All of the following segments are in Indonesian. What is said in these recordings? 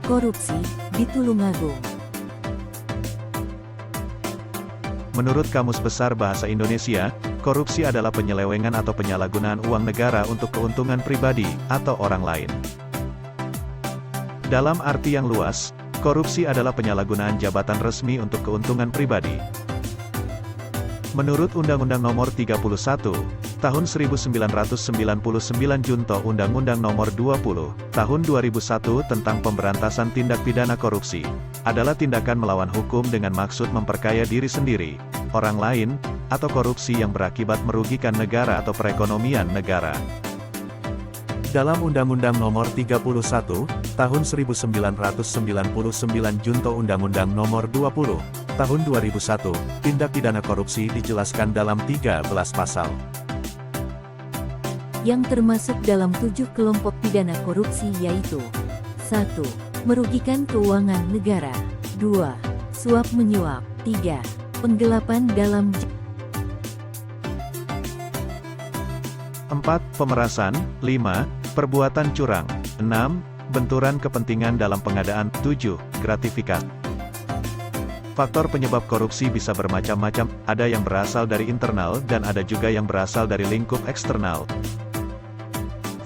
Korupsi di Tulungagung. Menurut Kamus Besar Bahasa Indonesia, korupsi adalah penyelewengan atau penyalahgunaan uang negara untuk keuntungan pribadi atau orang lain. Dalam arti yang luas, korupsi adalah penyalahgunaan jabatan resmi untuk keuntungan pribadi. Menurut Undang-Undang Nomor 31, Tahun 1999 Junto Undang-Undang Nomor 20, Tahun 2001 tentang Pemberantasan Tindak Pidana Korupsi, adalah tindakan melawan hukum dengan maksud memperkaya diri sendiri, orang lain, atau korupsi yang berakibat merugikan negara atau perekonomian negara. Dalam Undang-Undang Nomor 31, Tahun 1999 Junto Undang-Undang Nomor 20, Tahun 2001, tindak pidana korupsi dijelaskan dalam 13 pasal. Yang termasuk dalam 7 kelompok pidana korupsi yaitu 1. Merugikan keuangan negara. 2. Suap menyuap. 3. Penggelapan dalam 4. Pemerasan. 5. Perbuatan curang. 6. Benturan kepentingan dalam pengadaan. 7. Gratifikasi. Faktor penyebab korupsi bisa bermacam-macam, ada yang berasal dari internal dan ada juga yang berasal dari lingkup eksternal.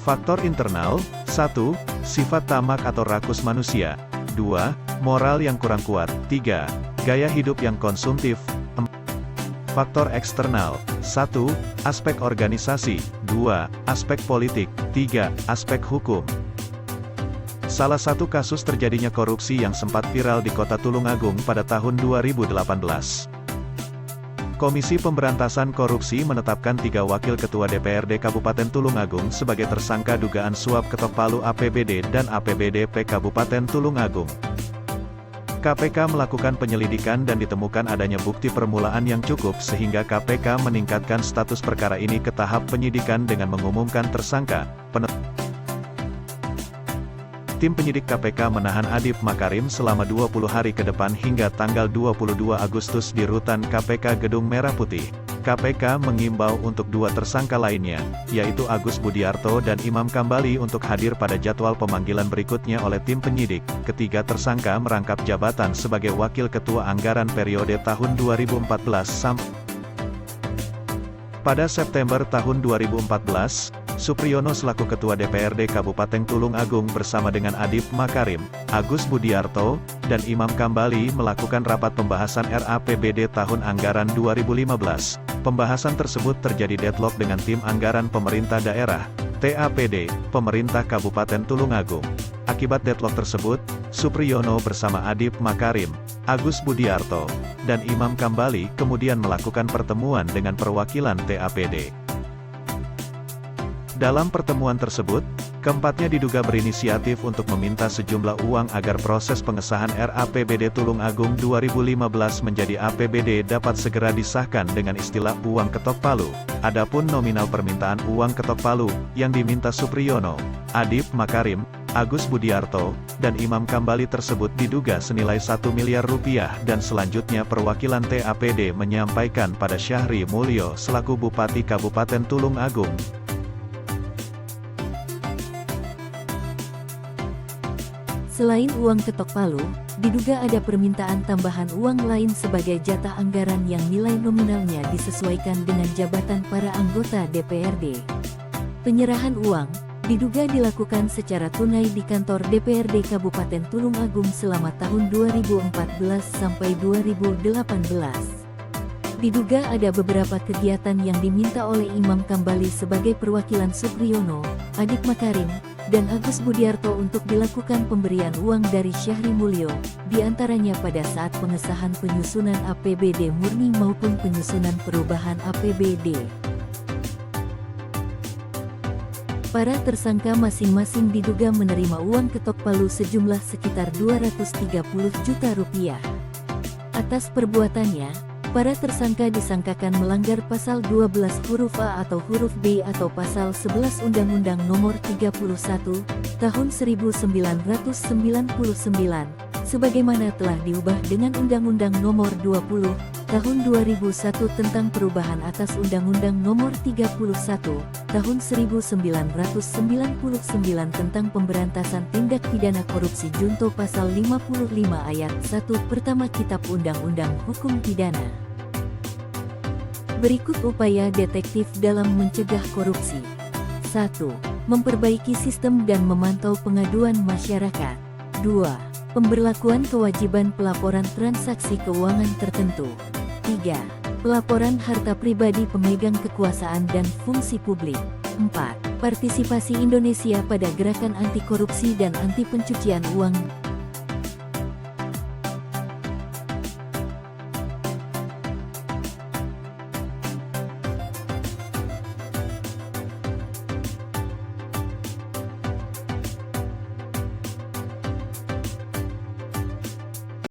Faktor internal, 1. Sifat tamak atau rakus manusia. 2. Moral yang kurang kuat. 3. Gaya hidup yang konsumtif. 4. Faktor eksternal, 1. Aspek organisasi. 2. Aspek politik. 3. Aspek hukum. Salah satu kasus terjadinya korupsi yang sempat viral di Kota Tulungagung pada tahun 2018. Komisi Pemberantasan Korupsi menetapkan 3 wakil ketua DPRD Kabupaten Tulungagung sebagai tersangka dugaan suap ketok palu APBD dan APBDP Kabupaten Tulungagung. KPK melakukan penyelidikan dan ditemukan adanya bukti permulaan yang cukup sehingga KPK meningkatkan status perkara ini ke tahap penyidikan dengan mengumumkan tersangka. Tim penyidik KPK menahan Adip Makarim selama 20 hari ke depan hingga tanggal 22 Agustus di Rutan KPK Gedung Merah Putih. KPK mengimbau untuk 2 tersangka lainnya, yaitu Agus Budiarto dan Imam Kambali untuk hadir pada jadwal pemanggilan berikutnya oleh tim penyidik. Ketiga tersangka merangkap jabatan sebagai Wakil Ketua Anggaran periode tahun 2014 sampai pada September tahun 2014. Supriyono selaku Ketua DPRD Kabupaten Tulungagung bersama dengan Adip Makarim, Agus Budiarto, dan Imam Kambali melakukan rapat pembahasan RAPBD tahun anggaran 2015. Pembahasan tersebut terjadi deadlock dengan tim anggaran pemerintah daerah, TAPD, pemerintah Kabupaten Tulungagung. Akibat deadlock tersebut, Supriyono bersama Adip Makarim, Agus Budiarto, dan Imam Kambali kemudian melakukan pertemuan dengan perwakilan TAPD. Dalam pertemuan tersebut, keempatnya diduga berinisiatif untuk meminta sejumlah uang agar proses pengesahan RAPBD Tulungagung 2015 menjadi APBD dapat segera disahkan dengan istilah uang ketok palu. Adapun nominal permintaan uang ketok palu yang diminta Supriyono, Adip Makarim, Agus Budiarto, dan Imam Kambali tersebut diduga senilai 1 miliar rupiah dan selanjutnya perwakilan TAPD menyampaikan pada Syahri Mulyo selaku Bupati Kabupaten Tulungagung. Selain uang ketok palu, diduga ada permintaan tambahan uang lain sebagai jatah anggaran yang nilai nominalnya disesuaikan dengan jabatan para anggota DPRD. Penyerahan uang diduga dilakukan secara tunai di kantor DPRD Kabupaten Tulungagung selama tahun 2014 sampai 2018. Diduga ada beberapa kegiatan yang diminta oleh Imam Kambali sebagai perwakilan Supriyono, Adip Makarim, dan Agus Budiarto untuk dilakukan pemberian uang dari Syahri Mulyo, diantaranya pada saat pengesahan penyusunan APBD murni maupun penyusunan perubahan APBD. Para tersangka masing-masing diduga menerima uang ketok palu sejumlah sekitar 230 juta rupiah. Atas perbuatannya, para tersangka disangkakan melanggar pasal 12 huruf A atau huruf B atau pasal 11 Undang-Undang Nomor 31, Tahun 1999, sebagaimana telah diubah dengan Undang-Undang Nomor 20, Tahun 2001 tentang perubahan atas Undang-Undang Nomor 31, Tahun 1999 tentang pemberantasan tindak pidana korupsi junto Pasal 55 Ayat 1 Pertama Kitab Undang-Undang Hukum Pidana. Berikut upaya detektif dalam mencegah korupsi. 1. Memperbaiki sistem dan memantau pengaduan masyarakat. 2. Pemberlakuan kewajiban pelaporan transaksi keuangan tertentu. 3. Pelaporan harta pribadi pemegang kekuasaan dan fungsi publik. 4. Partisipasi Indonesia pada gerakan anti korupsi dan anti pencucian uang.